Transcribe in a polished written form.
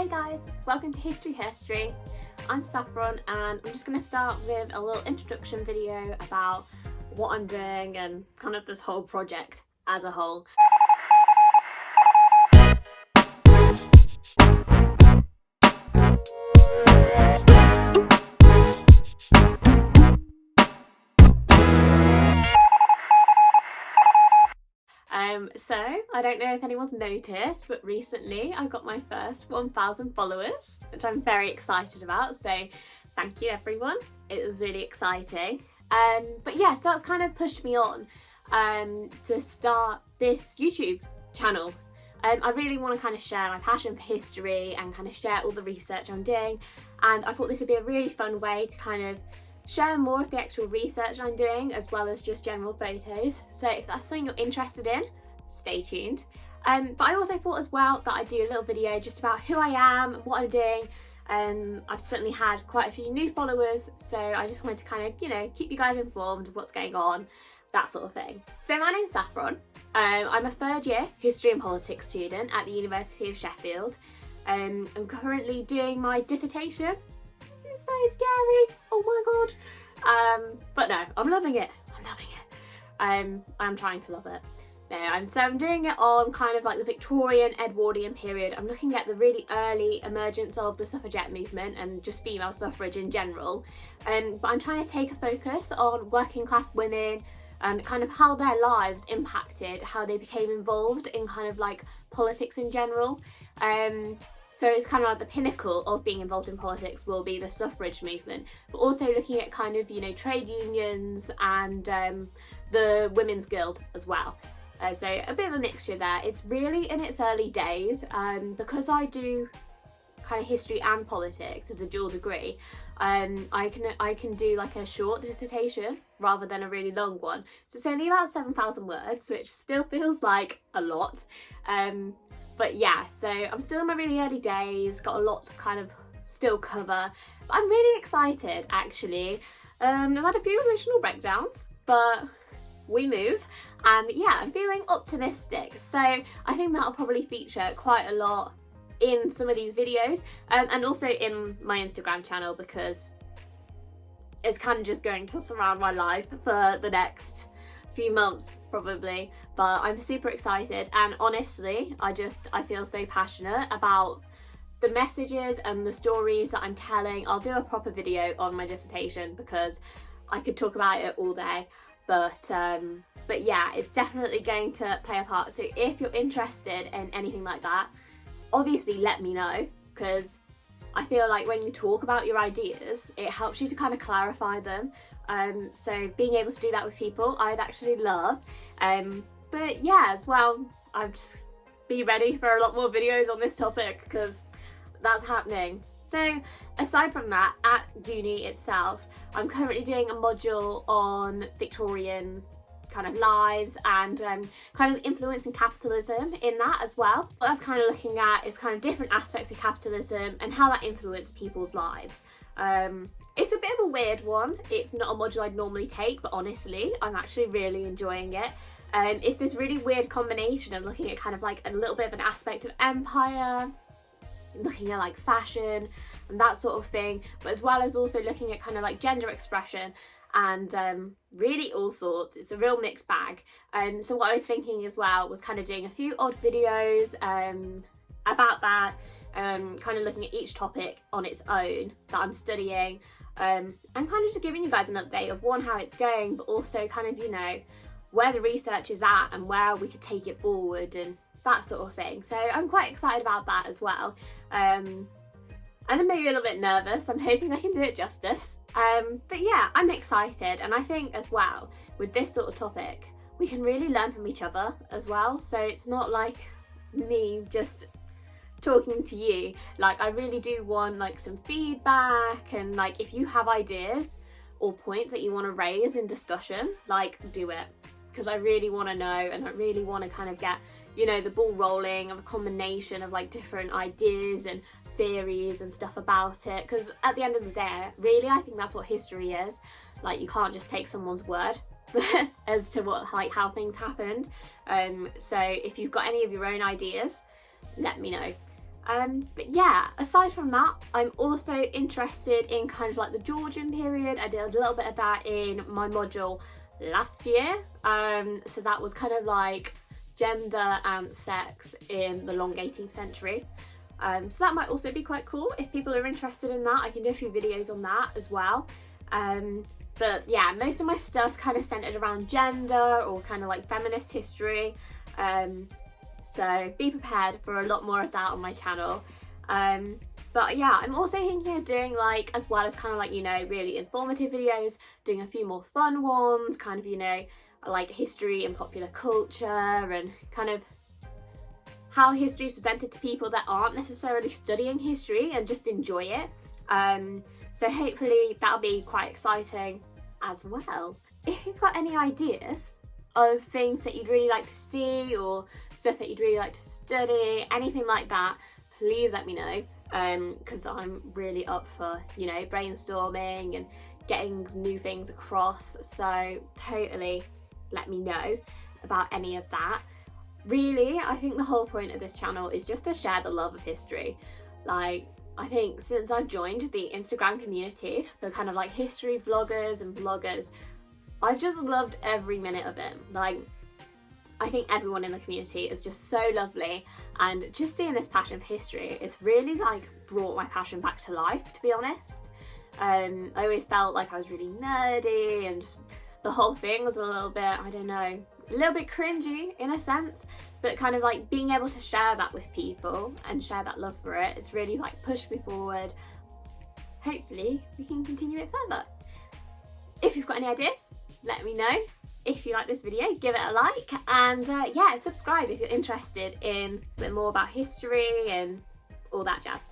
Hey guys, welcome to Herstory. I'm Saffron and I'm just going to start with a little introduction video about what I'm doing and kind of this whole project as a whole. So I don't know if anyone's noticed, but recently I got my first 1,000 followers, which I'm very excited about. So thank you everyone. It was really exciting. But yeah, so that's kind of pushed me on to start this YouTube channel. I really want to kind of share my passion for history and kind of share all the research I'm doing. And I thought this would be a really fun way to kind of share more of the actual research I'm doing as well as just general photos. So if that's something you're interested in, stay tuned. But I also thought as well that I'd do a little video just about who I am, what I'm doing. I've certainly had quite a few new followers, so I just wanted to kind of, you know, keep you guys informed of what's going on, that sort of thing. So my name's Saffron. I'm a third year history and politics student at the University of Sheffield. I'm currently doing my dissertation. It's so scary, oh my god. But no, I'm loving it. I'm trying to love it. No, I'm doing it on kind of like the Victorian, Edwardian period. I'm looking at the really early emergence of the suffragette movement and just female suffrage in general. But I'm trying to take a focus on working class women and kind of how their lives impacted, how they became involved in kind of like politics in general. So it's kind of like the pinnacle of being involved in politics will be the suffrage movement, but also looking at kind of, you know, trade unions and the Women's Guild as well. So a bit of a mixture there. It's really in its early days, because I do kind of history and politics as a dual degree. I can do like a short dissertation rather than a really long one. So it's only about 7,000 words, which still feels like a lot. But yeah, so I'm still in my really early days, got a lot to kind of still cover. But I'm really excited actually. I've had a few emotional breakdowns, but we move, and yeah, I'm feeling optimistic. So I think that'll probably feature quite a lot in some of these videos, and also in my Instagram channel, because it's kind of just going to surround my life for the next few months probably. But I'm super excited, and honestly I feel so passionate about the messages and the stories that I'm telling. I'll do a proper video on my dissertation because I could talk about it all day. But yeah, it's definitely going to play a part. So if you're interested in anything like that, obviously let me know, because I feel like when you talk about your ideas, it helps you to kind of clarify them. So being able to do that with people, I'd actually love. But yeah, as well, I'll just be ready for a lot more videos on this topic because that's happening. So aside from that, at uni itself, I'm currently doing a module on Victorian kind of lives and kind of influence in capitalism in that as well. What that's kind of looking at is kind of different aspects of capitalism and how that influenced people's lives. It's a bit of a weird one. It's not a module I'd normally take, but honestly, I'm actually really enjoying it. It's this really weird combination of looking at kind of like a little bit of an aspect of empire, looking at like fashion and that sort of thing, but as well as also looking at kind of like gender expression and really all sorts. It's a real mixed bag. So what I was thinking as well was kind of doing a few odd videos about that, kind of looking at each topic on its own that I'm studying, and kind of just giving you guys an update of one, how it's going, but also kind of, you know, where the research is at and where we could take it forward and that sort of thing. So I'm quite excited about that as well. And I'm maybe a little bit nervous. I'm hoping I can do it justice. But yeah, I'm excited. And I think as well, with this sort of topic, we can really learn from each other as well. So it's not like me just talking to you. Like I really do want like some feedback, and like if you have ideas or points that you want to raise in discussion, like do it. Because I really want to know, and I really want to kind of get, you know, the ball rolling of a combination of like different ideas and theories and stuff about it. Because at the end of the day, really, I think that's what history is. Like you can't just take someone's word as to what, like, how things happened. So if you've got any of your own ideas, let me know. But yeah, aside from that, I'm also interested in kind of like the Georgian period. I did a little bit of that in my module last year. So that was kind of like gender and sex in the long 18th century. So that might also be quite cool. If people are interested in that, I can do a few videos on that as well. But yeah, most of my stuff's kind of centered around gender or kind of like feminist history. So be prepared for a lot more of that on my channel. But yeah, I'm also thinking of doing like, as well as kind of like, you know, really informative videos, doing a few more fun ones, kind of, you know, like history and popular culture and kind of how history is presented to people that aren't necessarily studying history and just enjoy it. So hopefully that'll be quite exciting as well. If you've got any ideas of things that you'd really like to see or stuff that you'd really like to study, anything like that, please let me know, because I'm really up for, you know, brainstorming and getting new things across. So totally let me know about any of that. Really, I think the whole point of this channel is just to share the love of history. Like, I think since I've joined the Instagram community for kind of like history vloggers and bloggers, I've just loved every minute of it. Like, I think everyone in the community is just so lovely, and just seeing this passion for history, it's really like brought my passion back to life, to be honest. I always felt like I was really nerdy and just, the whole thing was a little bit, I don't know, a little bit cringy in a sense, but kind of like being able to share that with people and share that love for it, it's really like pushed me forward. Hopefully we can continue it further. If you've got any ideas, let me know. If you like this video, give it a like, and yeah, subscribe if you're interested in a bit more about history and all that jazz.